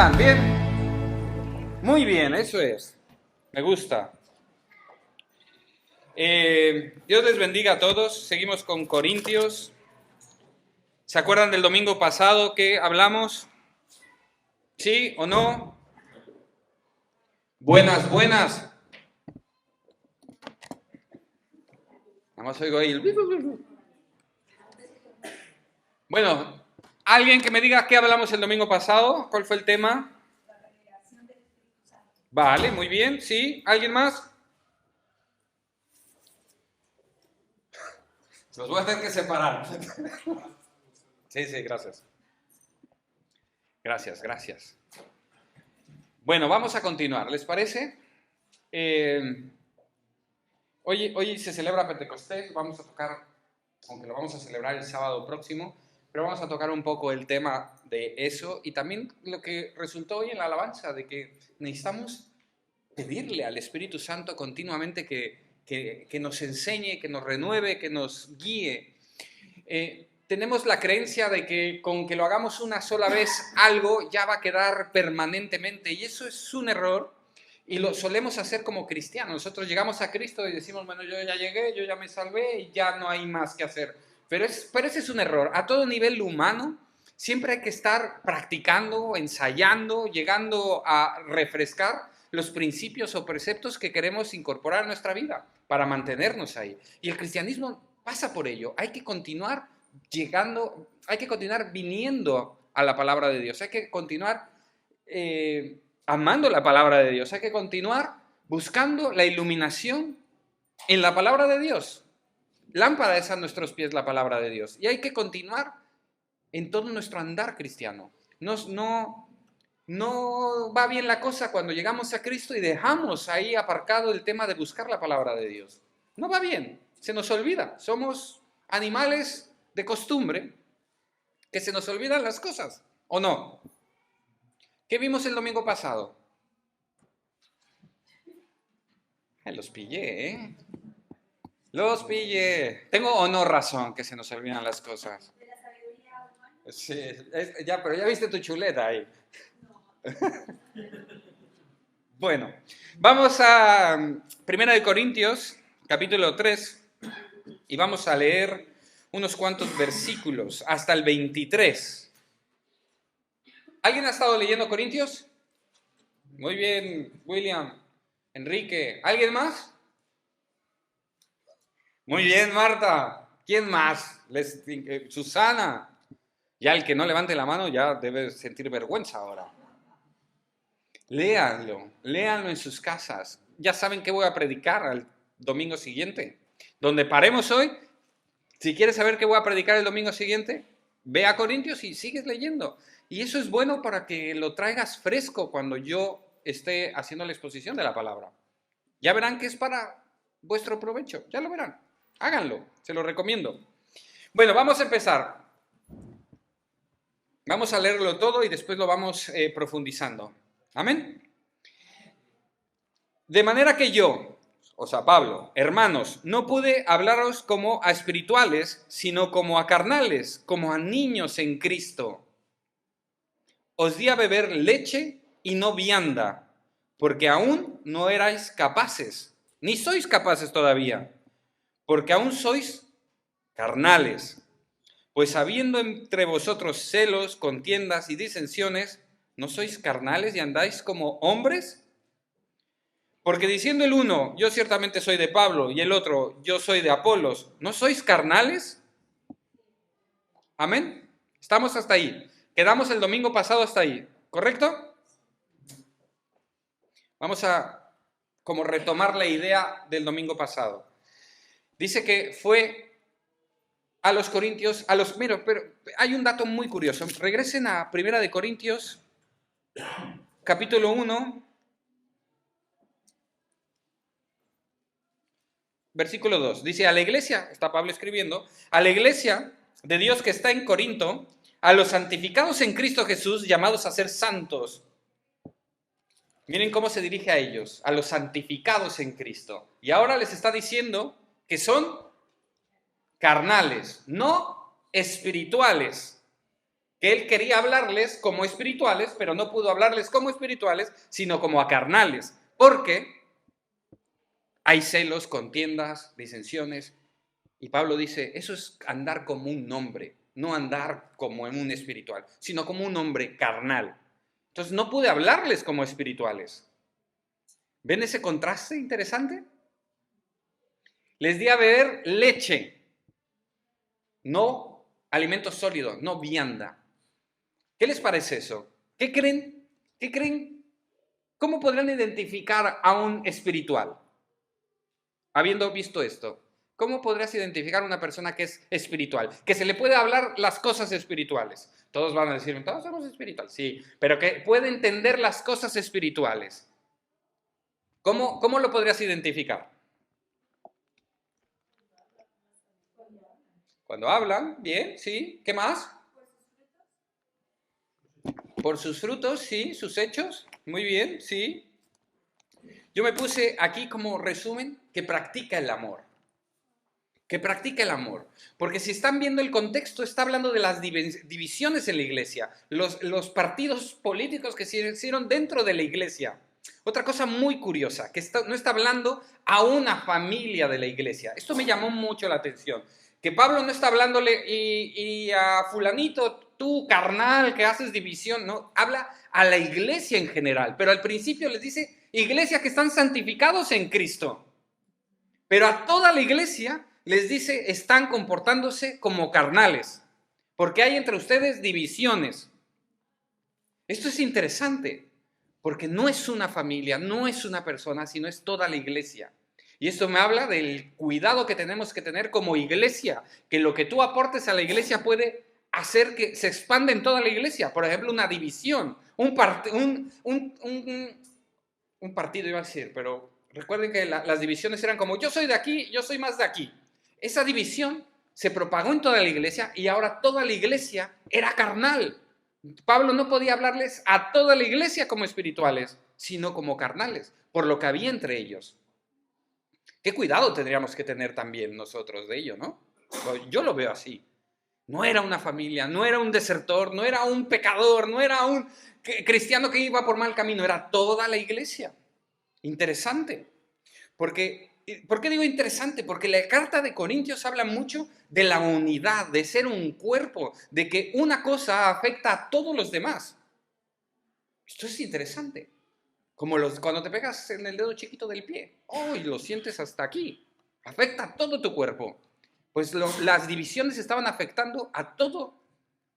están? ¿Bien? Muy bien, eso es. Me gusta. Dios les bendiga a todos. Seguimos con Corintios. ¿Se acuerdan del domingo pasado que hablamos? ¿Sí o no? Buenas, buenas. Nada más oigo ahí el... Bueno, ¿alguien que me diga qué hablamos el domingo pasado? ¿Cuál fue el tema? Vale, muy bien, ¿sí? ¿Alguien más? Los voy a tener que separar. Sí, gracias. Gracias. Bueno, vamos a continuar, ¿les parece? Hoy se celebra Pentecostés, vamos a tocar, aunque lo vamos a celebrar el sábado próximo, pero vamos a tocar un poco el tema de eso y también lo que resultó hoy en la alabanza, de que necesitamos pedirle al Espíritu Santo continuamente que nos enseñe, que nos renueve, que nos guíe. Tenemos la creencia de que con que lo hagamos una sola vez algo ya va a quedar permanentemente y eso es un error y lo solemos hacer como cristianos. Nosotros llegamos a Cristo y decimos, bueno, yo ya llegué, yo ya me salvé y ya no hay más que hacer. Pero ese es un error. A todo nivel humano siempre hay que estar practicando, ensayando, llegando a refrescar los principios o preceptos que queremos incorporar a nuestra vida para mantenernos ahí. Y el cristianismo pasa por ello. Hay que continuar llegando, hay que continuar viniendo a la palabra de Dios, hay que continuar amando la palabra de Dios, hay que continuar buscando la iluminación en la palabra de Dios. Lámpara es a nuestros pies la palabra de Dios y hay que continuar en todo nuestro andar cristiano. No va bien la cosa cuando llegamos a Cristo y dejamos ahí aparcado el tema de buscar la palabra de Dios. No va bien, se nos olvida, somos animales de costumbre, que se nos olvidan las cosas, ¿o no? ¿Qué vimos el domingo pasado? Los pillé, ¿eh? Los pillé. ¿Tengo o no razón que se nos olvidan las cosas? Sí, pero ya viste tu chuleta ahí. Bueno, vamos a 1 Corintios, capítulo 3, y vamos a leer unos cuantos versículos, hasta el 23. ¿Alguien ha estado leyendo Corintios? Muy bien, William, Enrique. ¿Alguien más? Muy bien, Marta. ¿Quién más? Susana. Ya el que no levante la mano ya debe sentir vergüenza ahora. Léanlo en sus casas. Ya saben qué voy a predicar el domingo siguiente. Donde paremos hoy, si quieres saber qué voy a predicar el domingo siguiente, ve a Corintios y sigues leyendo. Y eso es bueno para que lo traigas fresco cuando yo esté haciendo la exposición de la palabra. Ya verán que es para vuestro provecho, ya lo verán. Háganlo, se lo recomiendo. Bueno, vamos a empezar. Vamos a leerlo todo y después lo vamos profundizando. Amén. De manera que yo, o sea, Pablo, hermanos, no pude hablaros como a espirituales, sino como a carnales, como a niños en Cristo. Os di a beber leche y no vianda, porque aún no erais capaces, ni sois capaces todavía, porque aún sois carnales. Pues habiendo entre vosotros celos, contiendas y disensiones, ¿no sois carnales y andáis como hombres? Porque diciendo el uno, yo ciertamente soy de Pablo, y el otro, yo soy de Apolos, ¿no sois carnales? Amén. Estamos hasta ahí. Quedamos el domingo pasado hasta ahí, ¿correcto? Vamos a como retomar la idea del domingo pasado. Dice que fue a los Corintios, pero hay un dato muy curioso. Regresen a 1 Corintios, capítulo 1, versículo 2. Dice, a la iglesia, está Pablo escribiendo, a la iglesia de Dios que está en Corinto, a los santificados en Cristo Jesús, llamados a ser santos. Miren cómo se dirige a ellos, a los santificados en Cristo. Y ahora les está diciendo que son carnales, no espirituales. que él quería hablarles como espirituales, pero no pudo hablarles como espirituales, sino como a carnales, porque hay celos, contiendas, disensiones, y Pablo dice, eso es andar como un hombre, no andar como en un espiritual, sino como un hombre carnal. Entonces no pude hablarles como espirituales. ¿Ven ese contraste interesante? Les di a beber leche, no alimento sólido, no vianda. ¿Qué les parece eso? ¿Qué creen? ¿Qué creen? ¿Cómo podrán identificar a un espiritual? Habiendo visto esto, ¿cómo podrías identificar a una persona que es espiritual? Que se le puede hablar las cosas espirituales. Todos van a decir, todos somos espirituales, sí, pero que puede entender las cosas espirituales. ¿Cómo lo podrías identificar? Cuando hablan, bien, sí. ¿Qué más? Por sus frutos, sí. Sus hechos, muy bien, sí. Yo me puse aquí como resumen que practica el amor. Que practica el amor. Porque si están viendo el contexto, está hablando de las divisiones en la iglesia, los partidos políticos que se hicieron dentro de la iglesia. Otra cosa muy curiosa, que no está hablando a una familia de la iglesia. Esto me llamó mucho la atención. Que Pablo no está hablándole y a fulanito, tú carnal que haces división, no, habla a la iglesia en general. Pero al principio les dice, iglesia que están santificados en Cristo. Pero a toda la iglesia les dice, están comportándose como carnales, porque hay entre ustedes divisiones. Esto es interesante, porque no es una familia, no es una persona, sino es toda la iglesia. Y esto me habla del cuidado que tenemos que tener como iglesia, que lo que tú aportes a la iglesia puede hacer que se expanda en toda la iglesia. Por ejemplo, una división, un partido iba a decir, pero recuerden que las divisiones eran como yo soy de aquí, yo soy más de aquí. Esa división se propagó en toda la iglesia y ahora toda la iglesia era carnal. Pablo no podía hablarles a toda la iglesia como espirituales, sino como carnales, por lo que había entre ellos. Qué cuidado tendríamos que tener también nosotros de ello, ¿no? Yo lo veo así. No era una familia, no era un desertor, no era un pecador, no era un cristiano que iba por mal camino, era toda la iglesia. Interesante. Porque, ¿por qué digo interesante? Porque la carta de Corintios habla mucho de la unidad, de ser un cuerpo, de que una cosa afecta a todos los demás. Esto es interesante. Como cuando te pegas en el dedo chiquito del pie. ¡Oh! Y lo sientes hasta aquí. Afecta a todo tu cuerpo. Pues las divisiones estaban afectando a toda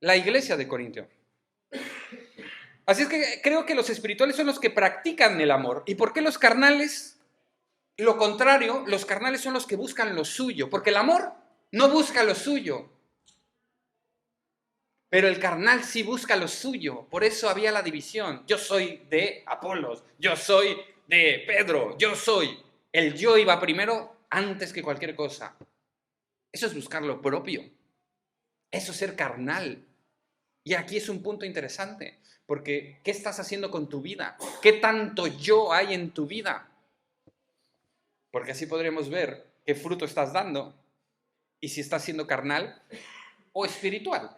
la iglesia de Corintio. Así es que creo que los espirituales son los que practican el amor. ¿Y por qué los carnales? Lo contrario, los carnales son los que buscan lo suyo, porque el amor no busca lo suyo, pero el carnal sí busca lo suyo. Por eso había la división. Yo soy de Apolos, yo soy de Pedro, yo soy. El yo iba primero antes que cualquier cosa. Eso es buscar lo propio. Eso es ser carnal. Y aquí es un punto interesante, porque ¿qué estás haciendo con tu vida? ¿Qué tanto yo hay en tu vida? Porque así podremos ver qué fruto estás dando y si estás siendo carnal o espiritual.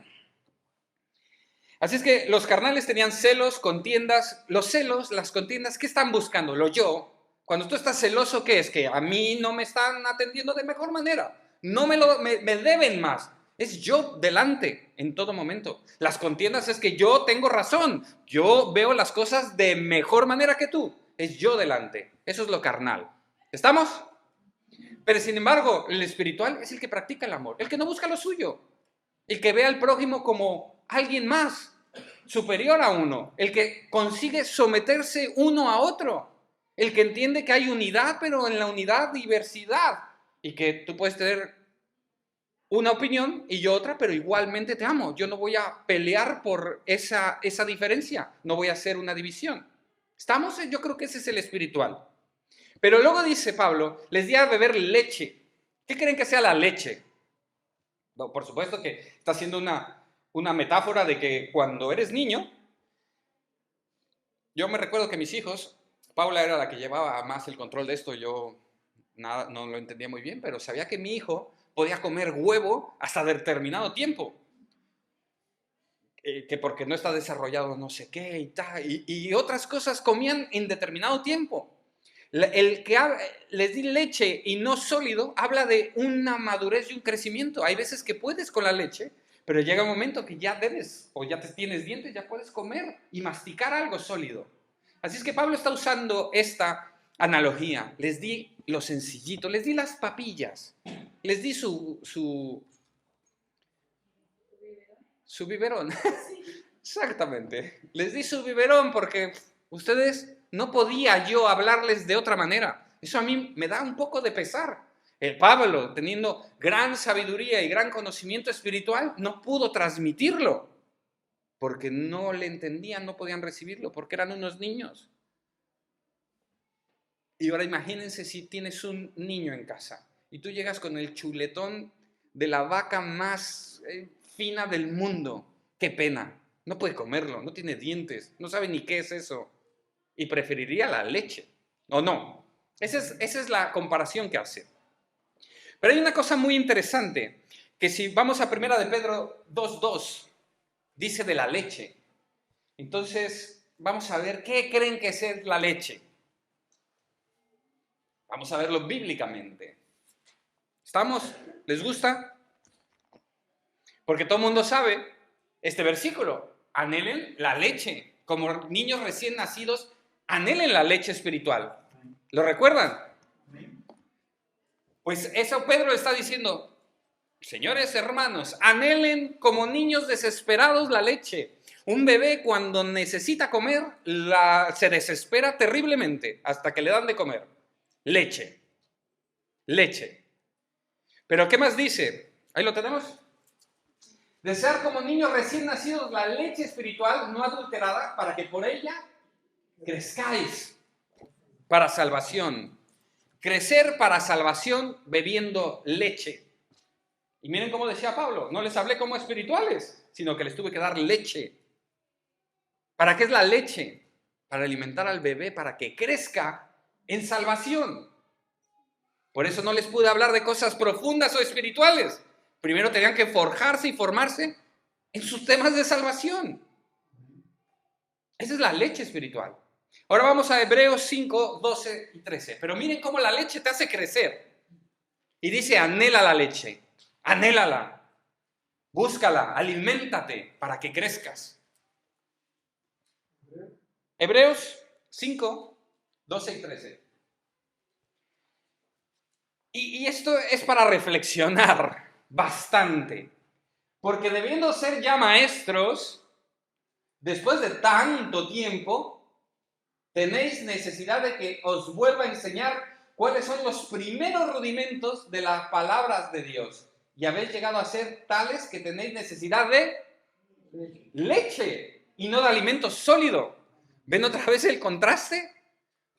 Así es que los carnales tenían celos, contiendas. Los celos, las contiendas, ¿qué están buscando? Lo yo. Cuando tú estás celoso, ¿qué es? Que a mí no me están atendiendo de mejor manera. No me deben más. Es yo delante en todo momento. Las contiendas es que yo tengo razón. Yo veo las cosas de mejor manera que tú. Es yo delante. Eso es lo carnal. ¿Estamos? Pero sin embargo, el espiritual es el que practica el amor, el que no busca lo suyo, el que ve al prójimo como alguien más, superior a uno, el que consigue someterse uno a otro, el que entiende que hay unidad, pero en la unidad diversidad, y que tú puedes tener una opinión y yo otra, pero igualmente te amo. Yo no voy a pelear por esa diferencia, no voy a hacer una división. ¿Estamos? Yo creo que ese es el espiritual. Pero luego dice Pablo, les di a beber leche. ¿Qué creen que sea la leche? No, por supuesto que está haciendo una metáfora de que cuando eres niño, yo me recuerdo que mis hijos, Paula era la que llevaba más el control de esto, yo nada, no lo entendía muy bien, pero sabía que mi hijo podía comer huevo hasta determinado tiempo. que porque no está desarrollado no sé qué y tal, y otras cosas comían en determinado tiempo. El que les di leche y no sólido habla de una madurez y un crecimiento. Hay veces que puedes con la leche, pero llega un momento que ya debes, o ya te tienes dientes, ya puedes comer y masticar algo sólido. Así es que Pablo está usando esta analogía. Les di lo sencillito, les di las papillas, les di su biberón. Exactamente. Les di su biberón porque ustedes no podía yo hablarles de otra manera. Eso a mí me da un poco de pesar. El Pablo, teniendo gran sabiduría y gran conocimiento espiritual, no pudo transmitirlo porque no le entendían, no podían recibirlo, porque eran unos niños. Y ahora imagínense si tienes un niño en casa y tú llegas con el chuletón de la vaca más fina del mundo. Qué pena. No puede comerlo, no tiene dientes, no sabe ni qué es eso. Y preferiría la leche. ¿O no? Esa es la comparación que hace. Pero hay una cosa muy interesante, que si vamos a 1 de Pedro 2:2, dice de la leche. Entonces, vamos a ver qué creen que es la leche. Vamos a verlo bíblicamente. ¿Estamos? ¿Les gusta? Porque todo el mundo sabe este versículo. Anhelen la leche. Como niños recién nacidos, anhelen la leche espiritual. ¿Lo recuerdan? Pues eso Pedro le está diciendo, señores hermanos, anhelen como niños desesperados la leche. Un bebé cuando necesita comer se desespera terriblemente hasta que le dan de comer. Leche. Leche. Pero ¿qué más dice? Ahí lo tenemos. Desear como niños recién nacidos la leche espiritual no adulterada para que por ella crezcáis para salvación. Crecer para salvación bebiendo leche. Y miren cómo decía Pablo, no les hablé como espirituales, sino que les tuve que dar leche. ¿Para qué es la leche? Para alimentar al bebé, para que crezca en salvación. Por eso no les pude hablar de cosas profundas o espirituales. Primero tenían que forjarse y formarse en sus temas de salvación. Esa es la leche espiritual. Ahora vamos a Hebreos 5, 12 y 13. Pero miren cómo la leche te hace crecer. Y dice, anhela la leche, anhélala, búscala, aliméntate para que crezcas. Hebreos 5, 12 y 13. Y esto es para reflexionar bastante. Porque debiendo ser ya maestros, después de tanto tiempo, tenéis necesidad de que os vuelva a enseñar cuáles son los primeros rudimentos de las palabras de Dios. Y habéis llegado a ser tales que tenéis necesidad de leche y no de alimento sólido. ¿Ven otra vez el contraste?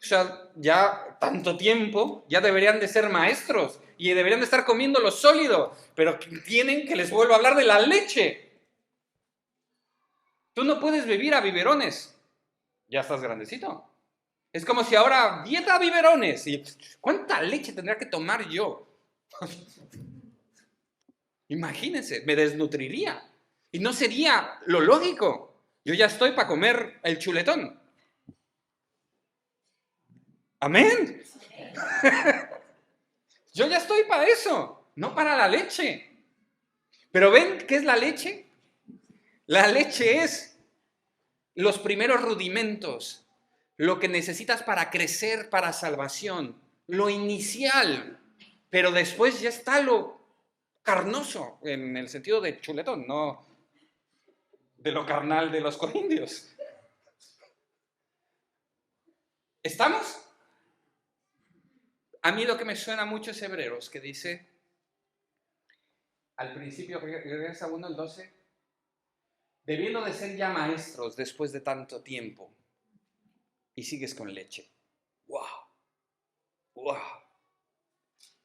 O sea, ya tanto tiempo, ya deberían de ser maestros y deberían de estar comiendo lo sólido, pero tienen que les vuelvo a hablar de la leche. Tú no puedes vivir a biberones. Ya estás grandecito. Es como si ahora dieta a biberones. ¿Y cuánta leche tendría que tomar yo? Imagínense, me desnutriría. Y no sería lo lógico. Yo ya estoy para comer el chuletón. Amén. Yo ya estoy para eso, no para la leche. Pero ¿ven qué es la leche? La leche es los primeros rudimentos, lo que necesitas para crecer, para salvación, lo inicial. Pero después ya está lo carnoso, en el sentido de chuletón, no de lo carnal de los corintios. ¿Estamos? A mí lo que me suena mucho es Hebreos, que dice, al principio, regresa 1 al 12, debiendo de ser ya maestros después de tanto tiempo, y sigues con leche. ¡Wow! ¡Wow!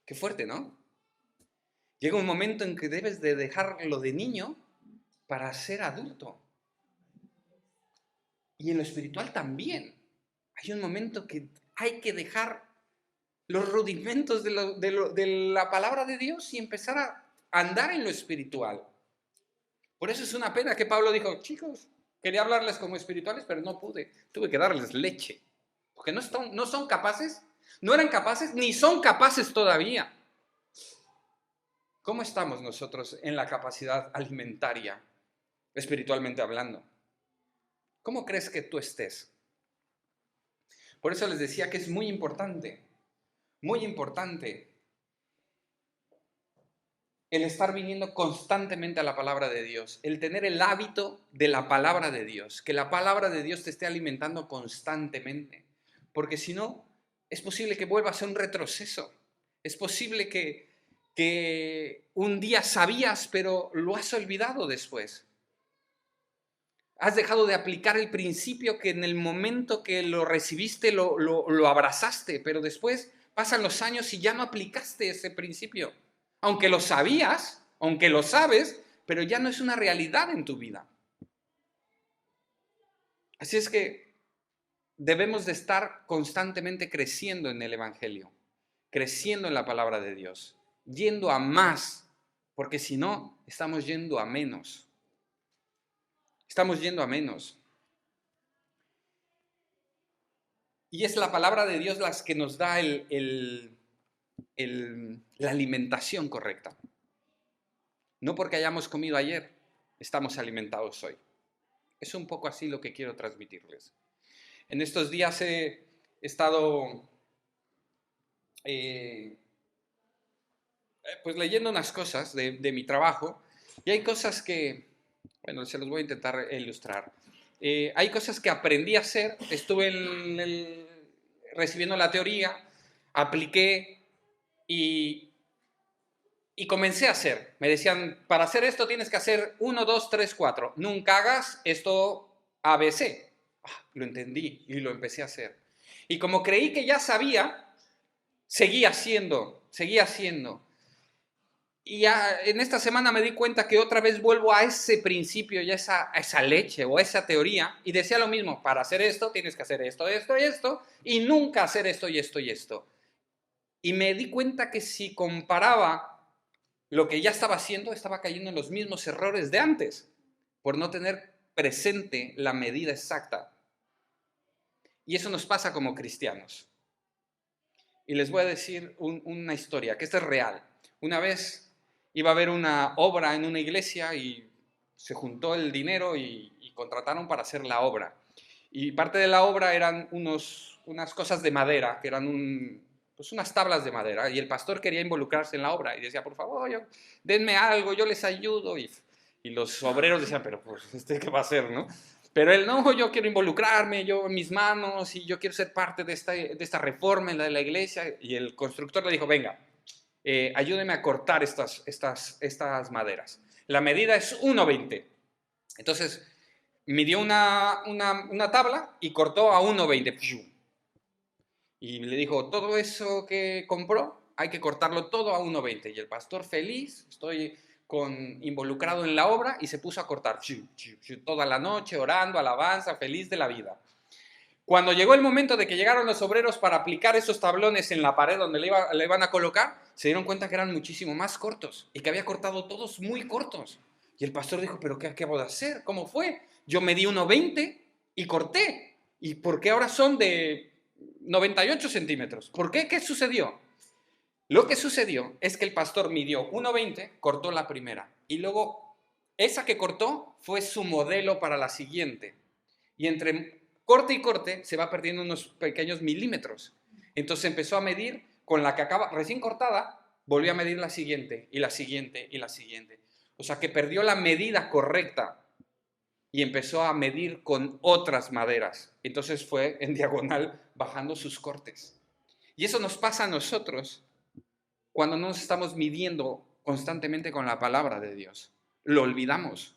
Qué fuerte, ¿no? Llega un momento en que debes de dejarlo de niño para ser adulto. Y en lo espiritual también. Hay un momento que hay que dejar los rudimentos de la palabra de Dios y empezar a andar en lo espiritual. Por eso es una pena que Pablo dijo, chicos, quería hablarles como espirituales, pero no pude. Tuve que darles leche. Porque no son capaces, no eran capaces, ni son capaces todavía. ¿Cómo estamos nosotros en la capacidad alimentaria, espiritualmente hablando? ¿Cómo crees que tú estés? Por eso les decía que es muy importante el estar viniendo constantemente a la palabra de Dios, el tener el hábito de la palabra de Dios, que la palabra de Dios te esté alimentando constantemente, porque si no, es posible que vuelva a ser un retroceso, es posible que un día sabías, pero lo has olvidado después. Has dejado de aplicar el principio que en el momento que lo recibiste lo abrazaste, pero después pasan los años y ya no aplicaste ese principio. Aunque lo sabías, aunque lo sabes, pero ya no es una realidad en tu vida. Así es que debemos de estar constantemente creciendo en el Evangelio, creciendo en la palabra de Dios, yendo a más, porque si no, estamos yendo a menos. Estamos yendo a menos. Y es la palabra de Dios la que nos da la alimentación correcta. No porque hayamos comido ayer, estamos alimentados hoy. Es un poco así lo que quiero transmitirles. En estos días he estado pues leyendo unas cosas de mi trabajo y hay cosas que, bueno, se los voy a intentar ilustrar. Hay cosas que aprendí a hacer, estuve recibiendo la teoría, apliqué y comencé a hacer. Me decían, para hacer esto tienes que hacer 1, 2, 3, 4. Nunca hagas esto ABC. Lo entendí y lo empecé a hacer. Y como creí que ya sabía, seguí haciendo, seguí haciendo. Y ya en esta semana me di cuenta que otra vez vuelvo a ese principio y a esa leche o a esa teoría y decía lo mismo, para hacer esto tienes que hacer esto, esto y esto y nunca hacer esto y esto y esto. Y me di cuenta que si comparaba lo que ya estaba haciendo, estaba cayendo en los mismos errores de antes, por no tener presente la medida exacta. Y eso nos pasa como cristianos. Y les voy a decir una historia, que esta es real. Una vez iba a haber una obra en una iglesia y se juntó el dinero y contrataron para hacer la obra. Y parte de la obra eran unas cosas de madera, que eran pues unas tablas de madera. Y el pastor quería involucrarse en la obra y decía, por favor, denme algo, yo les ayudo. Y los obreros decían, pero pues, ¿qué va a hacer, no? Pero él, no, yo quiero involucrarme, yo en mis manos, y yo quiero ser parte de esta reforma en la iglesia. Y el constructor le dijo, venga, ayúdeme a cortar estas maderas. La medida es 1,20. Entonces, midió una tabla y cortó a 1,20. Y le dijo, todo eso que compró, hay que cortarlo todo a 1,20. Y el pastor feliz, estoy involucrado en la obra, y se puso a cortar toda la noche, orando, alabanza, feliz de la vida. Cuando llegó el momento de que llegaron los obreros para aplicar esos tablones en la pared donde le iban a colocar, se dieron cuenta que eran muchísimo más cortos y que había cortado todos muy cortos. Y el pastor dijo, ¿pero qué acabo de hacer? ¿Cómo fue? Yo medí 1,20 y corté. ¿Y por qué ahora son de 98 centímetros? ¿Por qué? ¿Qué sucedió? Lo que sucedió es que el pastor midió 1,20, cortó la primera y luego esa que cortó fue su modelo para la siguiente. Y entre corte y corte se va perdiendo unos pequeños milímetros. Entonces empezó a medir con la que acaba recién cortada, volvió a medir la siguiente y la siguiente y la siguiente. O sea que perdió la medida correcta y empezó a medir con otras maderas. Entonces fue en diagonal bajando sus cortes. Y eso nos pasa a nosotros cuando no nos estamos midiendo constantemente con la palabra de Dios. Lo olvidamos.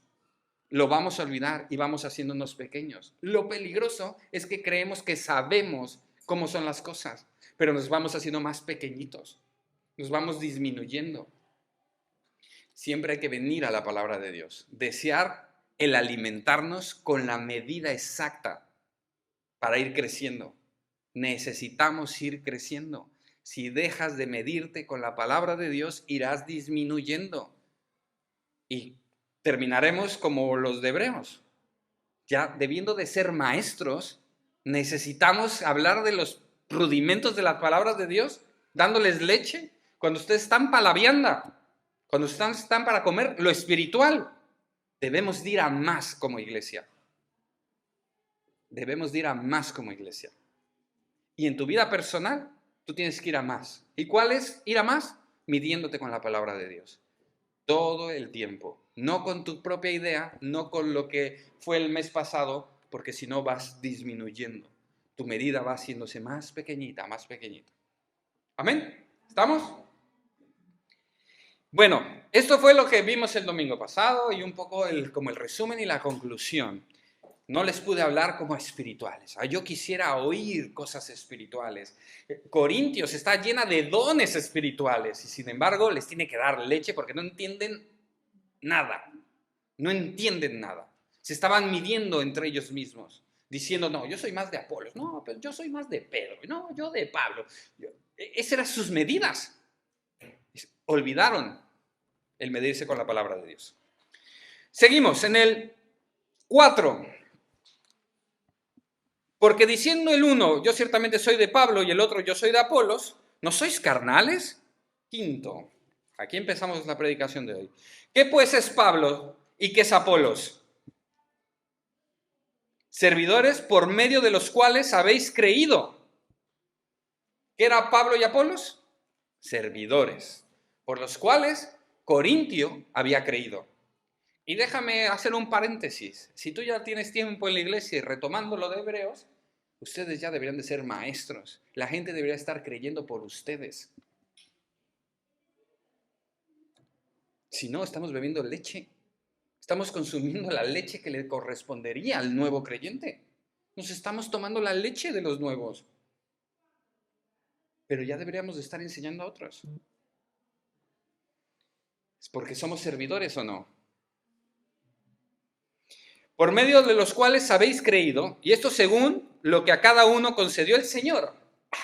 Lo vamos a olvidar y vamos haciéndonos pequeños. Lo peligroso es que creemos que sabemos cómo son las cosas, pero nos vamos haciendo más pequeñitos, nos vamos disminuyendo. Siempre hay que venir a la palabra de Dios, desear el alimentarnos con la medida exacta para ir creciendo. Necesitamos ir creciendo. Si dejas de medirte con la palabra de Dios, irás disminuyendo. Y terminaremos como los de Hebreos. Ya debiendo de ser maestros, necesitamos hablar de los rudimentos de las palabras de Dios, dándoles leche, cuando ustedes están para la vianda, cuando ustedes están para comer lo espiritual. Debemos de ir a más como iglesia. Debemos de ir a más como iglesia. Y en tu vida personal, tú tienes que ir a más. ¿Y cuál es ir a más? Midiéndote con la palabra de Dios. Todo el tiempo. No con tu propia idea, no con lo que fue el mes pasado, porque si no vas disminuyendo. Tu medida va haciéndose más pequeñita, más pequeñita. ¿Amén? ¿Estamos? Bueno, esto fue lo que vimos el domingo pasado y un poco como el resumen y la conclusión. No les pude hablar como espirituales. Yo quisiera oír cosas espirituales. Corintios está llena de dones espirituales y sin embargo les tiene que dar leche porque no entienden nada. No entienden nada. Se estaban midiendo entre ellos mismos, diciendo, no, yo soy más de Apolos, no, pero yo soy más de Pedro, no, yo de Pablo. Esas eran sus medidas. Olvidaron el medirse con la palabra de Dios. Seguimos en el 4. Porque diciendo el uno, yo ciertamente soy de Pablo, y el otro, yo soy de Apolos, ¿no sois carnales? 5. Aquí empezamos la predicación de hoy. ¿Qué pues es Pablo y qué es Apolos? Servidores por medio de los cuales habéis creído. ¿Qué era Pablo y Apolos? Servidores, por los cuales Corintio había creído. Y déjame hacer un paréntesis. Si tú ya tienes tiempo en la iglesia y retomando lo de Hebreos, ustedes ya deberían de ser maestros. La gente debería estar creyendo por ustedes. Si no, estamos bebiendo leche. Estamos consumiendo la leche que le correspondería al nuevo creyente. Nos estamos tomando la leche de los nuevos. Pero ya deberíamos de estar enseñando a otros. ¿Es porque somos servidores o no? Por medio de los cuales habéis creído, y esto según lo que a cada uno concedió el Señor.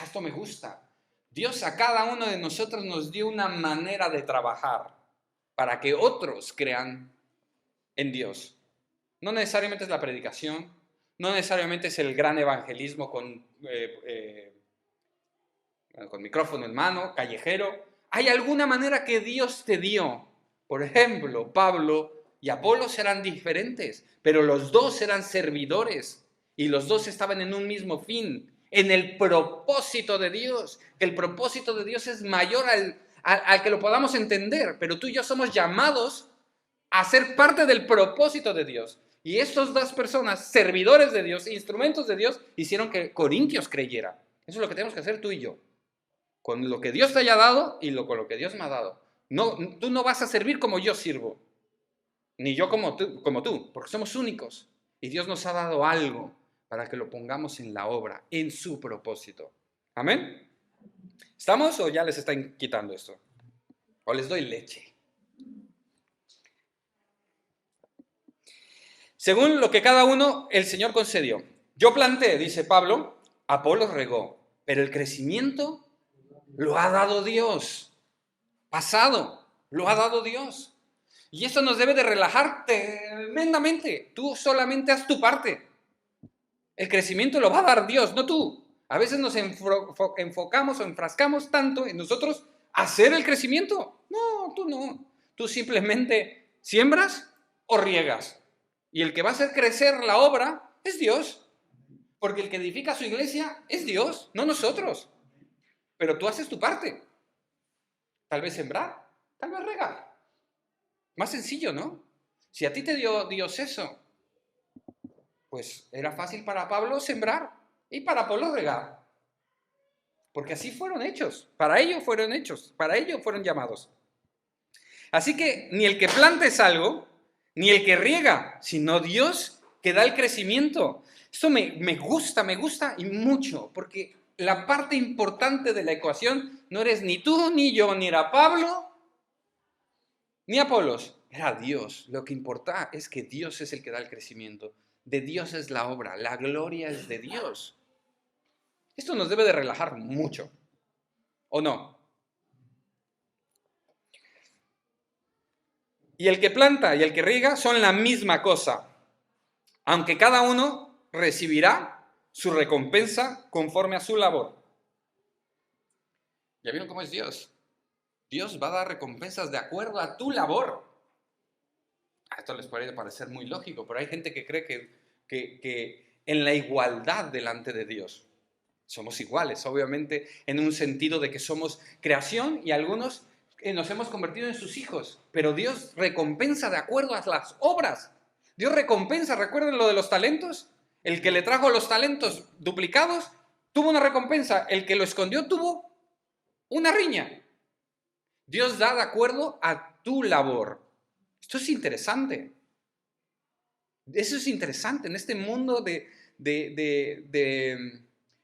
Esto me gusta. Dios a cada uno de nosotros nos dio una manera de trabajar para que otros crean en Dios. No necesariamente es la predicación, no necesariamente es el gran evangelismo con micrófono en mano, callejero. Hay alguna manera que Dios te dio. Por ejemplo, Pablo y Apolos eran diferentes, pero los dos eran servidores y los dos estaban en un mismo fin, en el propósito de Dios. El propósito de Dios es mayor al que lo podamos entender, pero tú y yo somos llamados a ser parte del propósito de Dios. Y estas dos personas, servidores de Dios, instrumentos de Dios, hicieron que Corintios creyera. Eso es lo que tenemos que hacer tú y yo. Con lo que Dios te haya dado y con lo que Dios me ha dado. No, tú no vas a servir como yo sirvo, ni yo como tú, porque somos únicos. Y Dios nos ha dado algo para que lo pongamos en la obra, en su propósito. ¿Amén? ¿Estamos o ya les están quitando esto? ¿O les doy leche? Según lo que cada uno el Señor concedió. Yo planté, dice Pablo, Apolos regó, pero el crecimiento lo ha dado Dios. Pasado, lo ha dado Dios. Y eso nos debe de relajar tremendamente. Tú solamente haz tu parte. El crecimiento lo va a dar Dios, no tú. A veces nos enfocamos o enfrascamos tanto en nosotros hacer el crecimiento. No, tú no. Tú simplemente siembras o riegas. Y el que va a hacer crecer la obra es Dios. Porque el que edifica su iglesia es Dios, no nosotros. Pero tú haces tu parte. Tal vez sembrar, tal vez regar. Más sencillo, ¿no? Si a ti te dio Dios eso, pues era fácil para Pablo sembrar y para Apolo regar. Porque así fueron hechos. Para ello fueron hechos. Para ello fueron llamados. Así que ni el que planta es algo, ni el que riega, sino Dios que da el crecimiento. Esto me gusta y mucho, porque la parte importante de la ecuación no eres ni tú, ni yo, ni era Pablo, ni Apolos, era Dios. Lo que importa es que Dios es el que da el crecimiento. De Dios es la obra, la gloria es de Dios. Esto nos debe de relajar mucho, ¿o no? Y el que planta y el que riega son la misma cosa, aunque cada uno recibirá su recompensa conforme a su labor. ¿Ya vieron cómo es Dios? Dios va a dar recompensas de acuerdo a tu labor. A esto les puede parecer muy lógico, pero hay gente que cree que en la igualdad delante de Dios. Somos iguales, obviamente, en un sentido de que somos creación y algunos nos hemos convertido en sus hijos, pero Dios recompensa de acuerdo a las obras. Dios recompensa, recuerden lo de los talentos, el que le trajo los talentos duplicados tuvo una recompensa, el que lo escondió tuvo una riña. Dios da de acuerdo a tu labor. Esto es interesante. Eso es interesante en este mundo de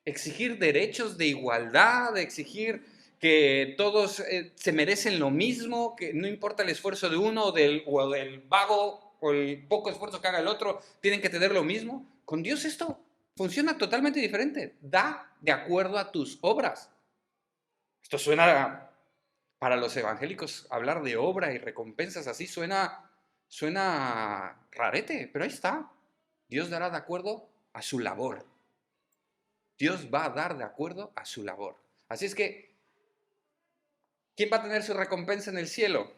exigir derechos de igualdad, de exigir que todos se merecen lo mismo, que no importa el esfuerzo de uno o del vago o el poco esfuerzo que haga el otro, tienen que tener lo mismo. Con Dios esto funciona totalmente diferente. Da de acuerdo a tus obras. Esto suena, para los evangélicos, hablar de obra y recompensas así suena rarete, pero ahí está. Dios dará de acuerdo a su labor. Dios va a dar de acuerdo a su labor. Así es que, ¿quién va a tener su recompensa en el cielo?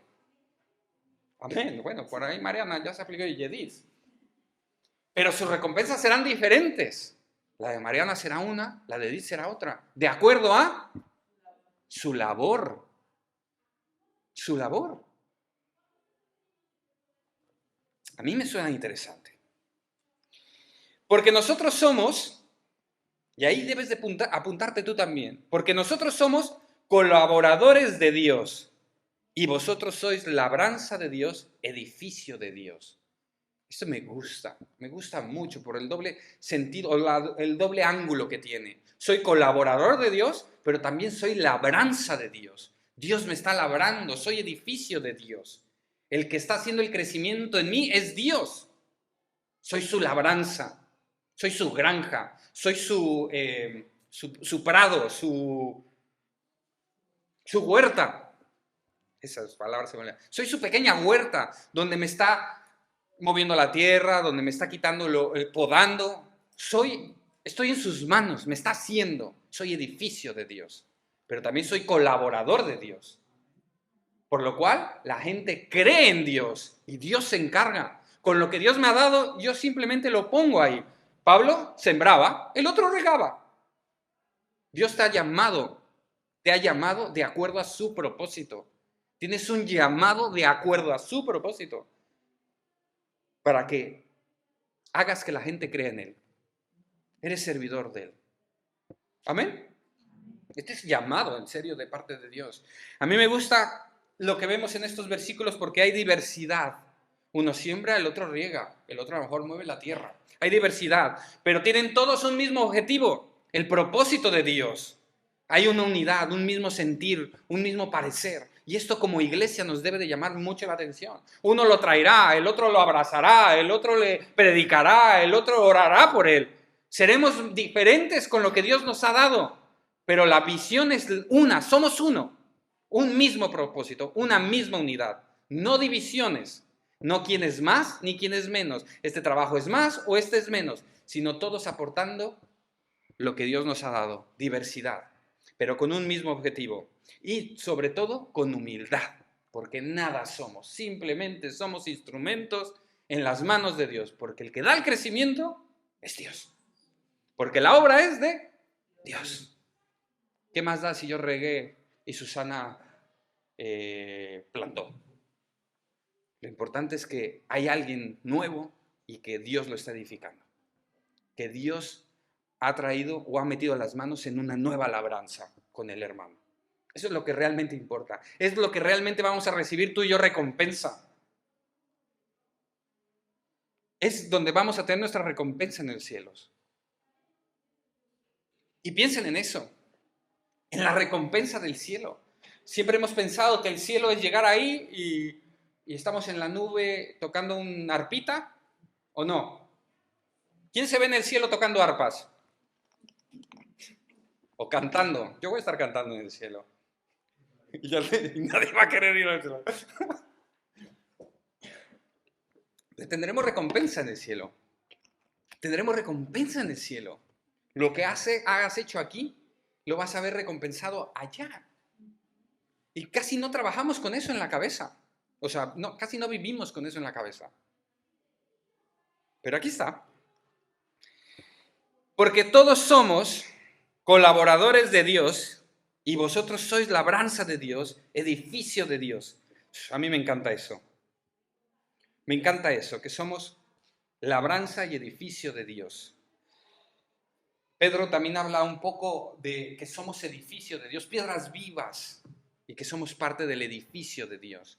Amén. Bueno, por ahí Mariana ya se aplicó y Yedis. Pero sus recompensas serán diferentes. La de Mariana será una, la de Edith será otra. De acuerdo a su labor. Su labor. A mí me suena interesante. Porque nosotros somos, y ahí debes de apuntarte tú también, porque nosotros somos colaboradores de Dios y vosotros sois labranza de Dios, edificio de Dios. Esto me gusta mucho por el doble sentido, el doble ángulo que tiene. Soy colaborador de Dios, pero también soy labranza de Dios. Dios me está labrando, soy edificio de Dios. El que está haciendo el crecimiento en mí es Dios. Soy su labranza, soy su granja, soy su prado, su huerta. Esas palabras se me olvidan. Soy su pequeña huerta donde me está moviendo la tierra, donde me está quitando, podando. Estoy en sus manos, me está haciendo. Soy edificio de Dios, pero también soy colaborador de Dios. Por lo cual, la gente cree en Dios y Dios se encarga. Con lo que Dios me ha dado, yo simplemente lo pongo ahí. Pablo sembraba, el otro regaba. Dios te ha llamado de acuerdo a su propósito. Tienes un llamado de acuerdo a su propósito para que hagas que la gente crea en Él. Eres servidor de Él. Amén. Este es llamado en serio de parte de Dios. A mí me gusta lo que vemos en estos versículos porque hay diversidad. Uno siembra, el otro riega, el otro a lo mejor mueve la tierra. Hay diversidad, pero tienen todos un mismo objetivo, el propósito de Dios. Hay una unidad, un mismo sentir, un mismo parecer. Y esto como iglesia nos debe de llamar mucho la atención. Uno lo traerá, el otro lo abrazará, el otro le predicará, el otro orará por él. Seremos diferentes con lo que Dios nos ha dado, pero la visión es una, somos uno. Un mismo propósito, una misma unidad. No divisiones, no quién es más ni quién es menos. Este trabajo es más o este es menos, sino todos aportando lo que Dios nos ha dado, diversidad, pero con un mismo objetivo y sobre todo con humildad, porque nada somos, simplemente somos instrumentos en las manos de Dios, porque el que da el crecimiento es Dios, porque la obra es de Dios. ¿Qué más da si yo regué y Susana plantó? Lo importante es que hay alguien nuevo y que Dios lo está edificando, que Dios ha traído o ha metido las manos en una nueva labranza con el hermano. Eso es lo que realmente importa. Es lo que realmente vamos a recibir tú y yo recompensa. Es donde vamos a tener nuestra recompensa en el cielo. Y piensen en eso, en la recompensa del cielo. Siempre hemos pensado que el cielo es llegar ahí y estamos en la nube tocando una arpita, ¿o no? ¿Quién se ve en el cielo tocando arpas? O cantando. Yo voy a estar cantando en el cielo. Y nadie va a querer ir al cielo. tendremos recompensa en el cielo. Tendremos recompensa en el cielo. Lo que hagas hecho aquí, lo vas a ver recompensado allá. Y casi no trabajamos con eso en la cabeza. O sea, casi no vivimos con eso en la cabeza. Pero aquí está. Porque todos somos colaboradores de Dios y vosotros sois labranza de Dios, edificio de Dios. A mí me encanta eso. Me encanta eso, que somos labranza y edificio de Dios. Pedro también habla un poco de que somos edificio de Dios, piedras vivas, y que somos parte del edificio de Dios.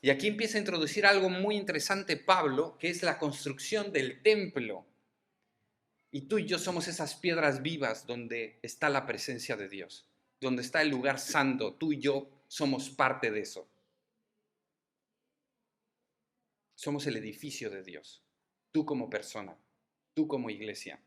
Y aquí empieza a introducir algo muy interesante Pablo, que es la construcción del templo. Y tú y yo somos esas piedras vivas donde está la presencia de Dios, donde está el lugar santo. Tú y yo somos parte de eso. Somos el edificio de Dios. Tú como persona, tú como iglesia.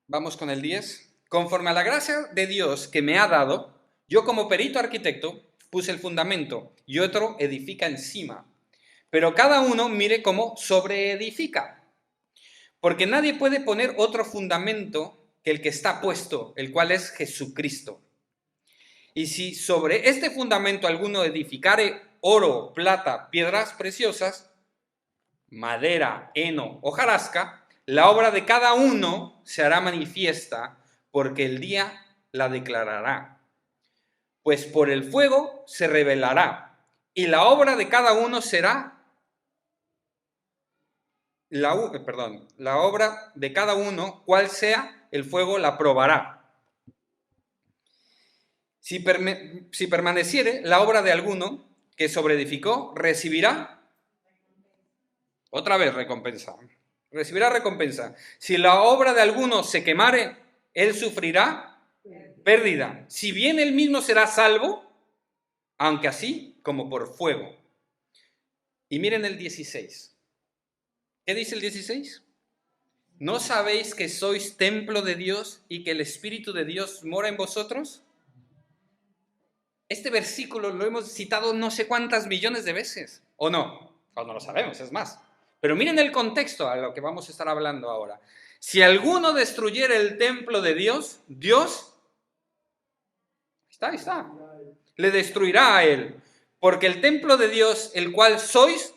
Vamos con el 10. Conforme a la gracia de Dios que me ha dado, yo como perito arquitecto puse el fundamento y otro edifica encima. Pero cada uno mire cómo sobreedifica. Porque nadie puede poner otro fundamento que el que está puesto, el cual es Jesucristo. Y si sobre este fundamento alguno edificare oro, plata, piedras preciosas, madera, heno, hojarasca, la obra de cada uno se hará manifiesta, porque el día la declarará. Pues por el fuego se revelará, y la obra de cada uno será la obra de cada uno, cual sea, el fuego la probará. Si permaneciere la obra de alguno que sobreedificó, recibirá otra vez recompensa. Recibirá recompensa. Si la obra de alguno se quemare, él sufrirá pérdida. Si bien él mismo será salvo, aunque así como por fuego. Y miren el 16. ¿Qué dice el 16? ¿No sabéis que sois templo de Dios y que el Espíritu de Dios mora en vosotros? Este versículo lo hemos citado no sé cuántas millones de veces, ¿o no? O no lo sabemos, es más. Pero miren el contexto a lo que vamos a estar hablando ahora. Si alguno destruyera el templo de Dios, Dios, está, le destruirá a él. Porque el templo de Dios, el cual sois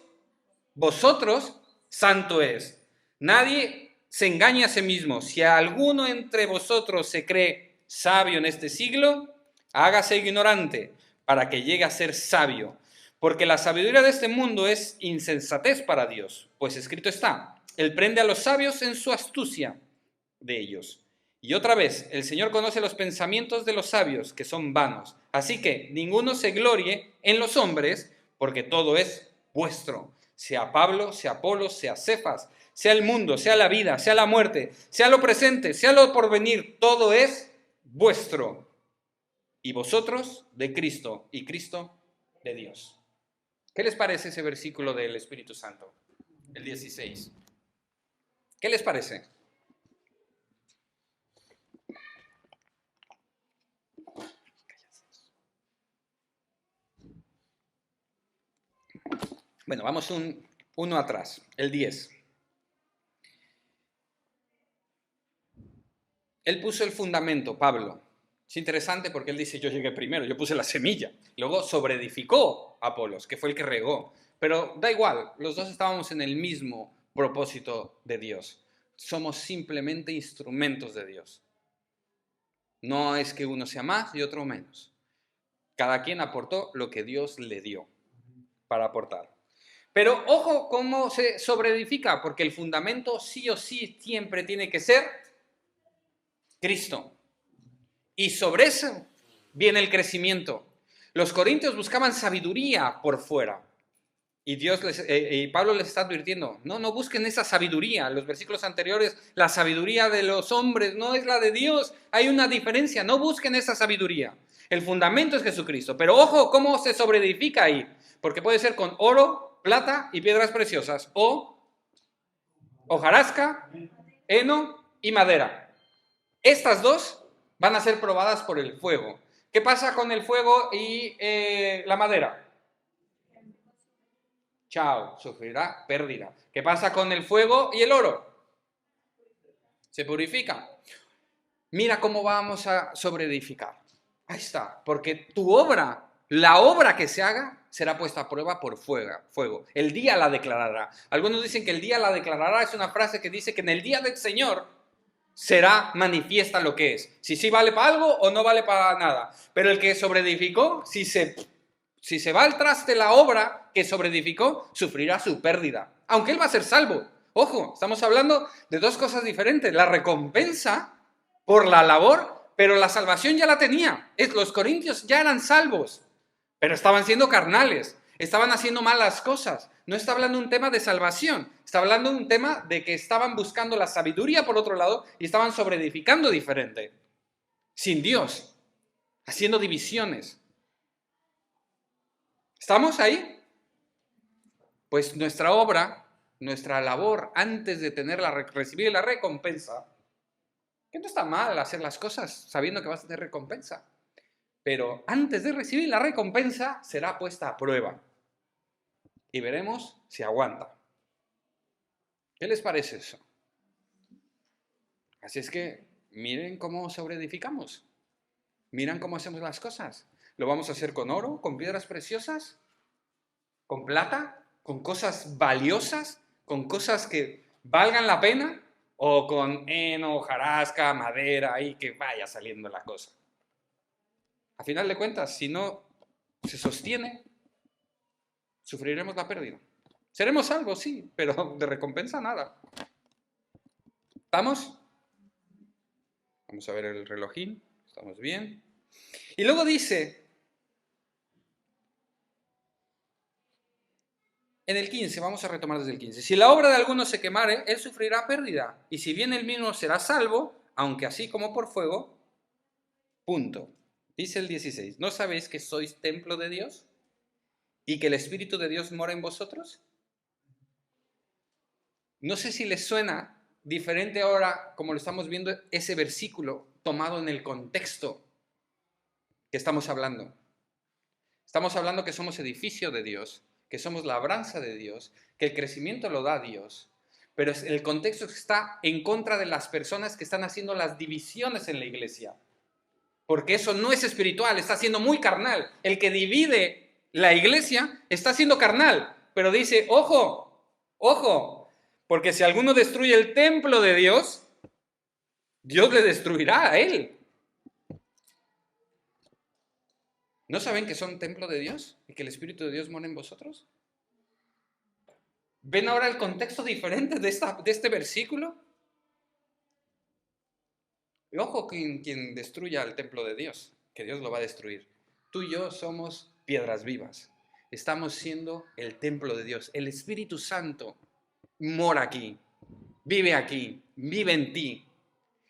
vosotros, santo es. Nadie se engaña a sí mismo. Si alguno entre vosotros se cree sabio en este siglo, hágase ignorante para que llegue a ser sabio. Porque la sabiduría de este mundo es insensatez para Dios. Pues escrito está, Él prende a los sabios en su astucia de ellos. Y otra vez, el Señor conoce los pensamientos de los sabios, que son vanos. Así que ninguno se glorie en los hombres, porque todo es vuestro. Sea Pablo, sea Apolos, sea Cefas, sea el mundo, sea la vida, sea la muerte, sea lo presente, sea lo porvenir, todo es vuestro. Y vosotros de Cristo, y Cristo de Dios. ¿Qué les parece ese versículo del Espíritu Santo? El 16. ¿Qué les parece? Bueno, vamos uno atrás, el 10. Él puso el fundamento, Pablo. Es interesante porque él dice, yo llegué primero, yo puse la semilla. Luego sobreedificó a Apolos, que fue el que regó. Pero da igual, los dos estábamos en el mismo propósito de Dios. Somos simplemente instrumentos de Dios. No es que uno sea más y otro menos. Cada quien aportó lo que Dios le dio para aportar. Pero ojo cómo se sobreedifica, porque el fundamento sí o sí siempre tiene que ser Cristo. Y sobre eso viene el crecimiento. Los corintios buscaban sabiduría por fuera. Y Pablo les está advirtiendo, no busquen esa sabiduría. En los versículos anteriores, la sabiduría de los hombres no es la de Dios. Hay una diferencia, no busquen esa sabiduría. El fundamento es Jesucristo. Pero ojo cómo se sobreedifica ahí. Porque puede ser con oro, plata y piedras preciosas. O hojarasca, heno y madera. Estas dos van a ser probadas por el fuego. ¿Qué pasa con el fuego y la madera? Chao, sufrirá pérdida. ¿Qué pasa con el fuego y el oro? Se purifica. Mira cómo vamos a sobreedificar. Ahí está, porque tu obra, la obra que se haga, será puesta a prueba por fuego. El día la declarará. Algunos dicen que el día la declarará es una frase que dice que en el día del Señor será manifiesta lo que es. Si sí vale para algo o no vale para nada. Pero el que sobreedificó, si se va al traste la obra que sobreedificó, sufrirá su pérdida. Aunque él va a ser salvo. Ojo, estamos hablando de dos cosas diferentes. La recompensa por la labor, pero la salvación ya la tenía. Los corintios ya eran salvos, pero estaban siendo carnales, estaban haciendo malas cosas. No está hablando un tema de salvación, está hablando un tema de que estaban buscando la sabiduría por otro lado y estaban sobreedificando diferente, sin Dios, haciendo divisiones. ¿Estamos ahí? Pues nuestra obra, nuestra labor antes de recibir la recompensa, que no está mal hacer las cosas sabiendo que vas a tener recompensa, pero antes de recibir la recompensa será puesta a prueba y veremos si aguanta. ¿Qué les parece eso? Así es que miren cómo sobreedificamos, miren cómo hacemos las cosas. ¿Lo vamos a hacer con oro, con piedras preciosas, con plata, con cosas valiosas, con cosas que valgan la pena, o con heno, hojarasca, madera, y que vaya saliendo la cosa? A final de cuentas, si no se sostiene, sufriremos la pérdida. Seremos salvos, sí, pero de recompensa nada. ¿Estamos? Vamos a ver el relojín. ¿Estamos bien? Y luego dice, en el 15, vamos a retomar desde el 15. Si la obra de alguno se quemare, él sufrirá pérdida. Y si bien él mismo será salvo, aunque así como por fuego, punto. Dice el 16, ¿no sabéis que sois templo de Dios y que el Espíritu de Dios mora en vosotros? No sé si les suena diferente ahora, como lo estamos viendo, ese versículo tomado en el contexto que estamos hablando. Estamos hablando que somos edificio de Dios, que somos labranza de Dios, que el crecimiento lo da Dios, pero el contexto está en contra de las personas que están haciendo las divisiones en la iglesia, porque eso no es espiritual, está siendo muy carnal. El que divide la iglesia está siendo carnal, pero dice, ojo, ojo, porque si alguno destruye el templo de Dios, Dios le destruirá a él. ¿No saben que son templo de Dios y que el Espíritu de Dios mora en vosotros? ¿Ven ahora el contexto diferente de este versículo? Y ojo quien destruya el templo de Dios, que Dios lo va a destruir. Tú y yo somos piedras vivas. Estamos siendo el templo de Dios. El Espíritu Santo mora aquí, vive en ti.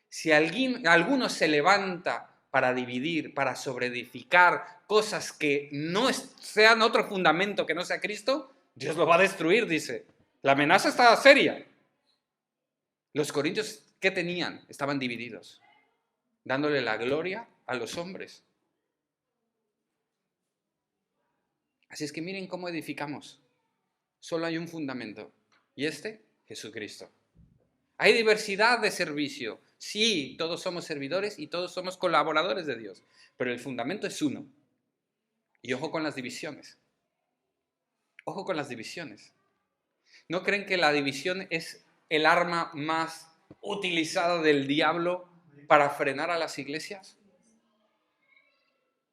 Si alguno se levanta para dividir, para sobreedificar cosas que no sean otro fundamento que no sea Cristo, Dios lo va a destruir, dice. La amenaza está seria. Los corintios, ¿qué tenían? Estaban divididos, dándole la gloria a los hombres. Así es que miren cómo edificamos. Solo hay un fundamento, y Jesucristo. Hay diversidad de servicio. Sí, todos somos servidores y todos somos colaboradores de Dios, pero el fundamento es uno. Y ojo con las divisiones. Ojo con las divisiones. ¿No creen que la división es el arma más utilizada del diablo para frenar a las iglesias?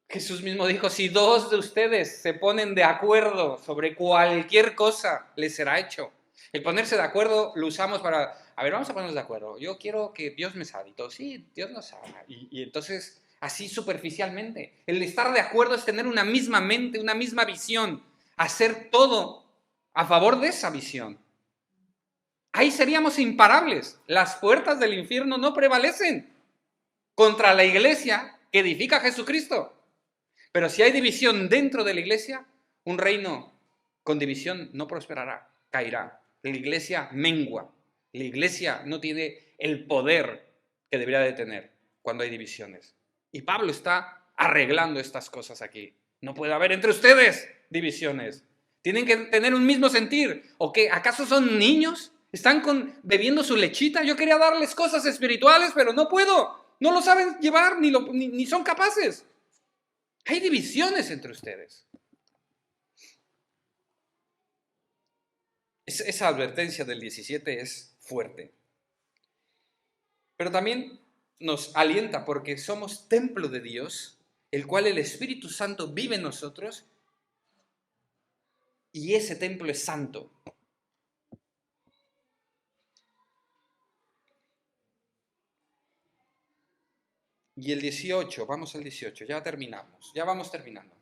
Jesús mismo dijo, si dos de ustedes se ponen de acuerdo sobre cualquier cosa, les será hecho. El ponerse de acuerdo lo usamos para, a ver, vamos a ponernos de acuerdo. Yo quiero que Dios me salve. Y todos, sí, Dios nos salva. Y entonces, así superficialmente. El estar de acuerdo es tener una misma mente, una misma visión. Hacer todo a favor de esa visión. Ahí seríamos imparables. Las puertas del infierno no prevalecen contra la iglesia que edifica a Jesucristo. Pero si hay división dentro de la iglesia, un reino con división no prosperará, caerá. La iglesia mengua. La iglesia no tiene el poder que debería de tener cuando hay divisiones. Y Pablo está arreglando estas cosas aquí. No puede haber entre ustedes divisiones. Tienen que tener un mismo sentir. ¿O qué? ¿Acaso son niños? ¿Están bebiendo su lechita? Yo quería darles cosas espirituales, pero no puedo. No lo saben llevar ni son capaces. Hay divisiones entre ustedes. Esa advertencia del 17 es fuerte. Pero también nos alienta porque somos templo de Dios, el cual el Espíritu Santo vive en nosotros, y ese templo es santo. Y el 18, vamos al 18, ya terminamos, ya vamos terminando.